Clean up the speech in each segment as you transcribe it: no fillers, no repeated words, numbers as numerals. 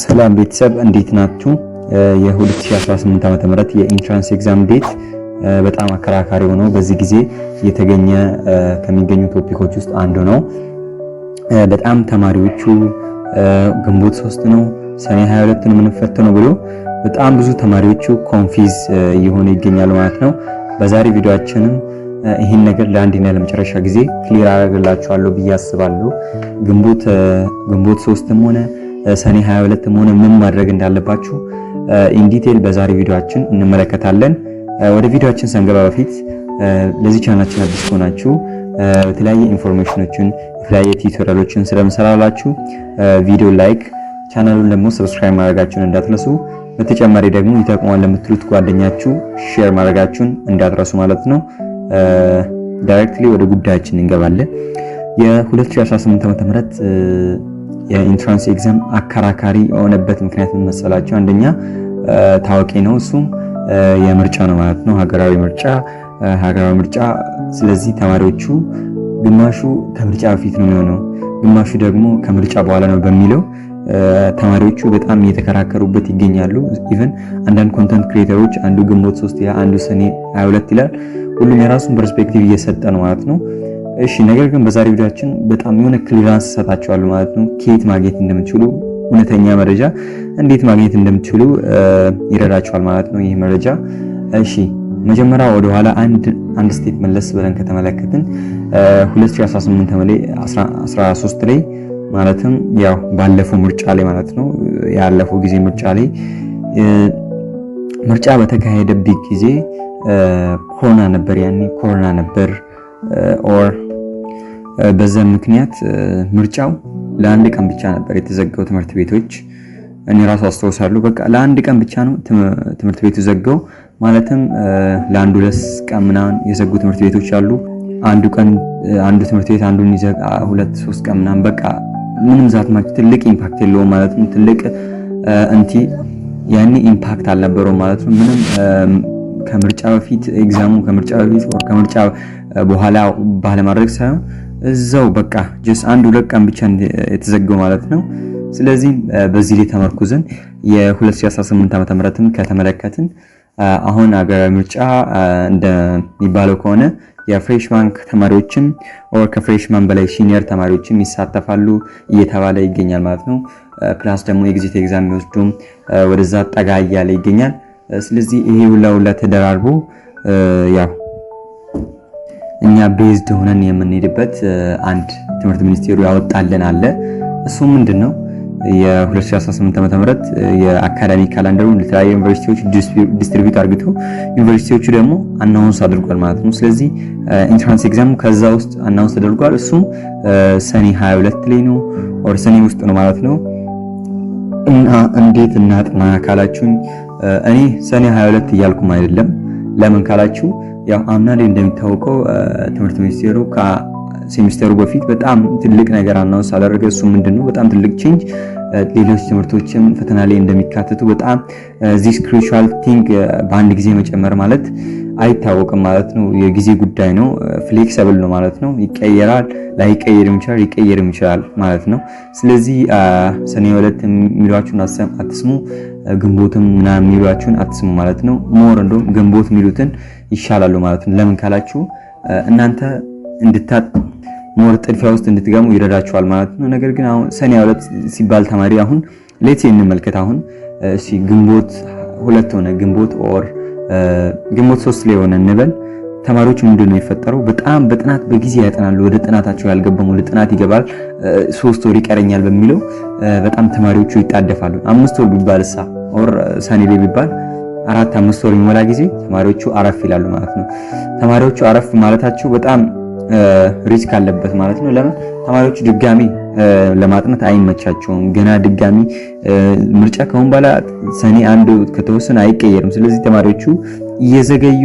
ሰላም ቤተሰብ እንዴት ናችሁ? የ2018 ዓመተ ምህረት የኢንትራንስ ኤግዛም ዴት በጣም አከራካሪ ሆኖ በዚህ ጊዜ የተገኘ ከሚገኙ ቶፒኮች ውስጥ አንዱ ነው። በጣም ተማሪዎቹ ግንቦት 3 ነው ሰኔ 22 ነው የምንፈተነው ብሎ በጣም ብዙ ተማሪዎቹ ኮንፊዝ እየሆኑ ይገኛሉ ማለት ነው። በዛሬ ቪዲዮአችንም ይህን ነገር ለአንድና ለመጨረሻ ጊዜ ክሊር አደርግላችኋለሁ ብዬ አስባለሁ። ግንቦት 3ም ሆነ ሰኔ 22ም ሆነ ምን ማድረግ እንዳለባችሁ ኢን ዲቴል በዛሬ ቪዲዮአችን እንመለከታለን። ወደ ቪዲዮአችን ስንገባ በፊት ለዚህ ቻናላችን አዲስ ከሆናችሁ የተለያየ ኢንፎርሜሽኖችን የተለያየ ቲዩቶሪያሎችን ስለምሰራላችሁ ቪዲዮ ላይክ ቻናሉን ደግሞ ሰብስክራይብ ማድረጋችሁን እንዳትረሱ። በተጨማሪ ደግሞ ይጠቅማል ለምትሉት ጓደኛችሁ ሼር ማድረጋችሁን እንዳትረሱ ማለት ነው። ዳይሬክትሊ ወደ ጉዳያችን እንገባለን። የ2018 ዓ.ም የኢንትራንስ ኤግዛም አከራካሪ የሆነበት ምክንያት ምን መሰላችሁ? አንደኛ ታዋቂ ነው፣ እሱም የምርጫ ነው ማለት ነው። ሀገራዊ ምርጫ። ስለዚህ ተማሪዎቹ ግማሹ ከምርጫ በፊት ነው የሚሆነው፣ ግማሹ ደግሞ ከምርጫ በኋላ ነው በሚለው ተማሪዎቹ በጣም እየተከራከሩበት ይገኛሉ። ኢቭን አንዳንድ ኮንተንት ክሬተሮች አንዱ ግንቦት 3 ያ አንዱ ሰኔ 22 ይላል። ሁሉም የራሱን ፐርስፔክቲቭ እየሰጠ ነው ማለት ነው። እሺ ነገር ግን በዛሬው ቪዲዮአችን በጣም የሆነ ክሊራንስ ሰጣችኋለሁ ማለት ነው። ከየት ማግኘት እንደምትችሉ እውነተኛ መረጃ እንዴት ማግኘት እንደምትችሉ ይረዳችኋል ማለት ነው ይህ መረጃ። እሺ መጀመሪያ ወደ ኋላ አንድ ስቴፕ መለስ ብለን ከተመለከትን 2018 ላይ ማለትም ያው ባለፈው ምርጫ ላይ ማለት ነው ያለፈው ጊዜ ምርጫ ላይ ምርጫ በተካሄደበት ጊዜ ኮሮና ነበር ኦር በዛ ምክንያት ምርጫው ለአንድ ቀን ብቻ ነበር የተዘጋው ትምህርት ቤቶች። እኔ ራሱ አስተዋውሳለሁ። በቃ ለአንድ ቀን ብቻ ነው ትምህርት ቤቱ ዘጋው። ማለትም ለአንዱ ለስ ቀን ምናምን የዘጉ ትምህርት ቤቶች አሉ። አንዱ ትምህርት ቤት አንዱን ይዘጋ 2-3 ቀን ምናምን በቃ ምንም ዛትማች ትልቅ ኢምፓክት የለውም ማለት ነው። ትልቅ ያኔ ኢምፓክት አልነበረውም ማለት ነው። ምንም ከምርጫ በፊት ኤግዛሙ ከምርጫ በፊት ወር ከምርጫ በኋላ ባለማድረግ ሳይሆን እዛው በቃ ጀስት 1-2 ቀን ብቻ የተዘጋው ማለት ነው። ስለዚህ በዚህ ላይ ተመርኩዘን የ2018 ዓ.ም ከተመለከትን አሁን ሀገራዊ ምርጫ እንደሚባለው ከሆነ የፍሬሽማን ተማሪዎችም ኦር ከፍሬሽማን በላይ ሲኒየር ተማሪዎችም ይሳተፋሉ እየተባለ ይገኛል ማለት ነው። ፕላስ ደግሞ ኤግዚት ኤግዛም የሚወስዱም ወደዛ ጠጋ እያለ ይገኛል። ስለዚህ ይሄ ሁላ ተደራርቦ ያው እኛ ቤዝድ ሆነን የምንሄድበት አንድ ትምህርት ሚኒስቴሩ ያወጣልን አለ። እሱ ምንድነው? የ2018 ዓ.ም የአካዳሚክ ካላንደሩን ለተለያዩ ዩኒቨርሲቲዎች ዲስትሪቢዩት አድርገው ዩኒቨርሲቲዎቹ ደግሞ አናውንስ አድርጓል ማለት ነው። ስለዚህ ኢንትራንስ ኤግዛም ከዛ ውስጥ አናውንስ ተደርጓል። እሱም ሰኔ 22 ላይ ነው ኦር ሰኔ ውስጥ ነው ማለት ነው። እና እንዴት እናጥና ካላችሁኝ እኔ ሰኔ 22 እያልኩም አይደለም። ለምን ካላችሁ ያው አምና ላይ እንደሚታወቀው ትምህርት ሚኒስቴሩ ከሴሚስተሩ በፊት በጣም ትልቅ ነገር አናውንስ አደረገ። እሱ ምንድነው? በጣም ትልቅ ቼንጅ ሌሎች ትምህርቶችም ፈተና ላይ እንደሚካተቱ በጣም ዚስ ክሩሻል ቲንግ በአንድ ጊዜ መጨመር ማለት አይታወቅም ማለት ነው። የጊዜ ጉዳይ ነው። ፍሌክሲብል ነው ማለት ነው። ይቀየራል፣ ላይቀየርም ይችላል፣ ይቀየርም ይችላል ማለት ነው። ስለዚህ ሰኔ 22 የሚሏችሁን አትስሙ፣ ግንቦትም ምናምን የሚሏችሁን አትስሙ ማለት ነው። ሞር እንደውም ግንቦት የሚሉትን ይሻላሉ ማለት ነው። ለምን ካላችሁ እናንተ ሞር ጥድፊያ ውስጥ እንድትገሙ ይረዳችኋል ማለት ነው። ነገር ግን አሁን ሰኔ 22 ሲባል ተማሪ አሁን ሌት እንመልከት። አሁን እሺ ግንቦት 2 ሆነ ግንቦት 3 ላይ ሆነ እንበል። ተማሪዎች ምንድነው የፈጠረው? በጣም በጥናት በጊዜ ያጠናሉ። ወደ ጥናታቸው ያልገባሙ ወደ ጥናት ይገባል። 3 ወር ይቀረኛል በሚለው በጣም ተማሪዎቹ ይጣደፋሉ። 5 ወር ቢባልሳ ኦር ሰኔ ላይ ቢባል 4-5 ወር የሚሞላ ጊዜ ተማሪዎቹ አረፍ ይላሉ ማለት ነው። ተማሪዎቹ አረፍ ማለታቸው በጣም ሪስክ አለበት ማለት ነው። ለምን ተማሪዎቹ ድጋሚ ለማጥናት አይመቻቸውም። ገና ድጋሚ ምርጫ ከሆነ በኋላ ሰኔ 1 ከተወሰነ አይቀየርም። ስለዚህ ተማሪዎቹ እየዘገዩ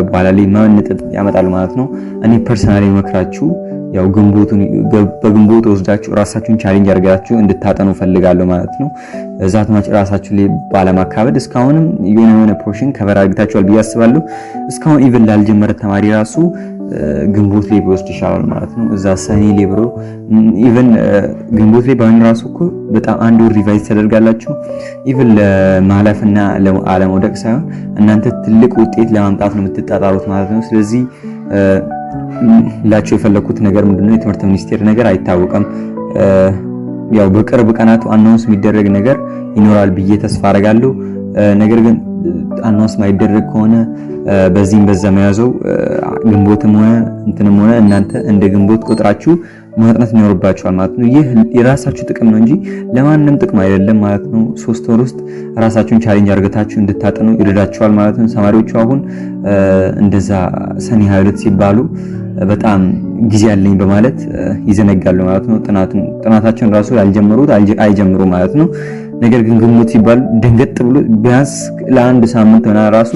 በኋላ ላይ ማንነጥብ ያመጣሉ ማለት ነው። እኔ ፐርሰናሊ መክራችሁ ያው በግንቦት ወስዳችሁ ራሳችሁን ቻሌንጅ አድርጋችሁ እንድታጠኑ ፈልጋለሁ ማለት ነው። እዛት ማጭ ራሳችሁ ላይ ባለማካበድ እስካሁንም የሆነ ፖርሽን ከቨር አድርጋችኋል ብዬ አስባለሁ። እስካሁን ኢቭን ላልጀመረ ተማሪ ራሱ ግንቦት ላይ ቢወስድ ይሻላል ማለት ነው። እዛ ሰኔ ላይ ብሎ ኢቭን ግንቦት ላይ ባይሆን ራሱ እኮ በጣም አንድ ወር ሪቫይዝ ተደርጋላችሁ። ኢቭን ለማለፍና አለመውደቅ ሳይሆን እናንተ ትልቅ ውጤት ለማምጣት ነው የምትጣጣሩት ማለት ነው። ስለዚህ ላችሁ የፈለኩት ነገር ምንድነው የትምህርት ሚኒስቴር ነገር አይታወቅም። ያው በቅርብ ቀናቱ አናውንስ የሚደረግ ነገር ይኖራል ብዬ ተስፋ አደርጋለሁ። ነገር ግን አናውንስ ማይደረግ ከሆነ በዚህም በዛ መያዘው ግንቦትም ሆነ እንትንም ሆነ እናንተ እንደ ግንቦት ቁጥራችሁ ማጥናት ይኖርባችኋል ማለት ነው። ይህ የራሳችሁ ጥቅም ነው እንጂ ለማንም ጥቅም አይደለም ማለት ነው። 3 ወር ውስጥ ራሳችሁን ቻሌንጅ አድርጋችሁ እንድታጠኑ ይረዳችኋል ማለት ነው። ተማሪዎቹ አሁን እንደዛ ሰኔ 22 ሲባሉ በጣም ጊዜ ያለኝ በማለት ይዘነጋሉ ማለት ነው። ጥናታቸውን ራሱ ያልጀመሩት አይጀምሩ ማለት ነው። ነገር ግን ግንቦት ሲባል ደንገጥ ብሎ ቢያንስ ለአንድ ሳምንት እና ራሱ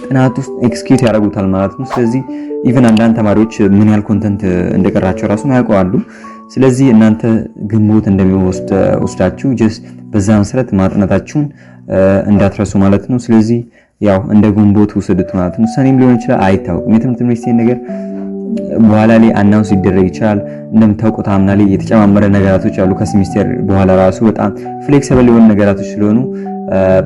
ጥናት ውስጥ ኤክስኪዩት ያደርጉታል ማለት ነው። ስለዚህ ኢቭን አንዳንድ ተማሪዎች ምን ያህል ኮንተንት እንደቀራቸው ራሱ ያውቃሉ። ስለዚህ እናንተ ግንቦት እንደሚወስዳችሁ ጀስት በዛ መሰረት ማጥናታችሁን እንዳትረሱ ማለት ነው። ስለዚህ ያው እንደ ግንቦት ውሰዱት ማለት ነው። ሰኔም ሊሆን ይችላል አይታወቅም። የትምህርት ሚኒስቴር ነገር በኋላ ላይ አናውንስ ይደረግ ይችላል። እንደምታውቁት አምና ላይ የተጨማመረ ነገራቶች አሉ። ከሴሚስተር በኋላ ራሱ በጣም ፍሌክሲብል የሆኑ ነገራቶች ስለሆኑ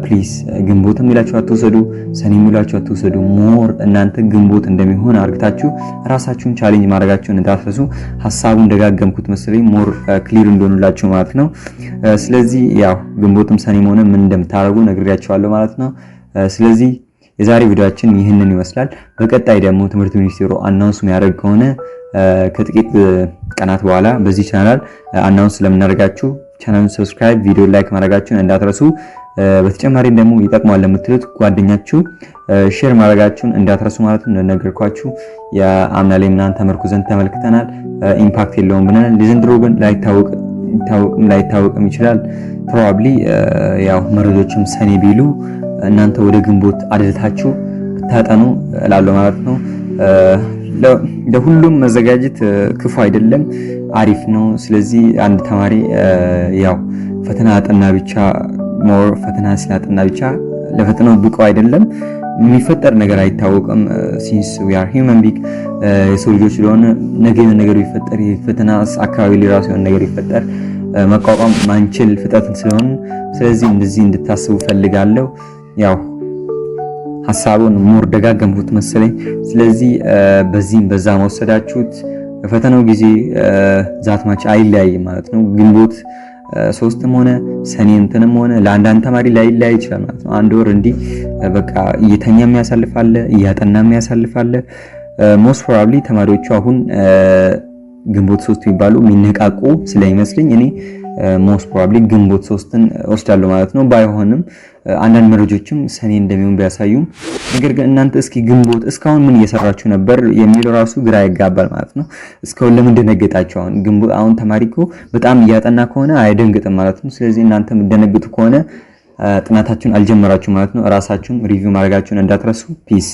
ፕሊዝ ግንቦት የሚላችሁ አትወሰዱ፣ ሰኔ የሚላችሁ አትወሰዱ። ሞር እናንተ ግንቦት እንደሚሆን አርግታችሁ ራሳችሁን ቻሌንጅ ማድረጋችሁን እንዳትረሱ። ሐሳቡን ደጋገምኩት መሰለኝ ሞር ክሊር እንደሆነላችሁ ማለት ነው። ስለዚህ ያው ግንቦትም ሰኔም ሆነ ምን እንደምታደርጉ ነግሬያችኋለሁ ማለት ነው። ስለዚህ የዛሬ ቪዲዮአችን ይህንን ይመስላል። በቀጣይ ደግሞ ትምህርት ሚኒስቴሩ አናውንስ የሚያደርግ ከሆነ ከጥቂት ቀናት በኋላ በዚህ ቻናል አናውንስ ስለምናደርጋችሁ ቻናሉን ሰብስክራይብ፣ ቪዲዮ ላይክ ማድረጋችሁን እንዳትረሱ። በተጨማሪም ደግሞ ይጠቅማል ለምትሉት ጓደኛችሁ ሼር ማድረጋችሁን እንዳትረሱ ማለት ነው። እንደነገርኳችሁ የአምና ላይ ምናምን ተመርኩዘን ተመልክተናል። ኢምፓክት የለውም ብለናል። ለዘንድሮ ግን ላይታወቅም ይችላል። ፕሮባብሊ ያው መረጃዎችም ሰኔ ቢሉ እናንተ ወደ ግንቦት አድልታችሁ ታጠኑ እላለሁ ማለት ነው። ለሁሉም መዘጋጀት ክፉ አይደለም፣ አሪፍ ነው። ስለዚህ አንድ ተማሪ ያው ፈተና አጠና ብቻ ሞር ፈተና ስላጠና ብቻ ለፈተናው ብቁ አይደለም። የሚፈጠር ነገር አይታወቅም። ሲንስ we are human being የሰው ልጆች ስለሆነ ነገ ነገር ይፈጠር የፈተና አካባቢ ላይ ራሱ የሆነ ነገር ይፈጠር መቋቋም ማንችል ፍጥረትን ስለሆነ ስለዚህ እንደዚህ እንድታስቡ ፈልጋለሁ። ያው ሐሳቡን ሞር ደጋገምኩት መሰለኝ። ስለዚህ በዚህም በዛ መወሰዳችሁት በፈተናው ጊዜ ዛትማች አይለያይም ማለት ነው። ግንቦት 3ም ሆነ ሰኔ እንትንም ሆነ ለአንዳንድ ተማሪ ላይለያይ ይችላል ማለት ነው። አንድ ወር እንዲህ በቃ እየተኛ የሚያሳልፋለ እያጠና የሚያሳልፋለ። ሞስት ፕሮባብሊ ተማሪዎቹ አሁን ግንቦት 3 የሚባሉ የሚነቃቁ ስለሚመስለኝ እኔ ሞስት ፕሮባብሊ ግንቦት 3ን ወስዳለሁ ማለት ነው። ባይሆንም አንዳንድ መረጃዎችም ሰኔ እንደሚሆን ቢያሳዩም ነገር ግን እናንተ እስኪ ግንቦት እስካሁን ምን እየሰራችሁ ነበር የሚለው ራሱ ግራ ያጋባል ማለት ነው። እስካሁን ለምን ደነገጣችሁ? አሁን ግንቦት አሁን ተማሪኮ በጣም እያጠና ከሆነ አይደንግጥም ማለት ነው። ስለዚህ እናንተ የምትደነግጡ ከሆነ ጥናታችሁን አልጀመራችሁ ማለት ነው። ራሳችሁን ሪቪው ማድረጋችሁን እንዳትረሱ። ፒስ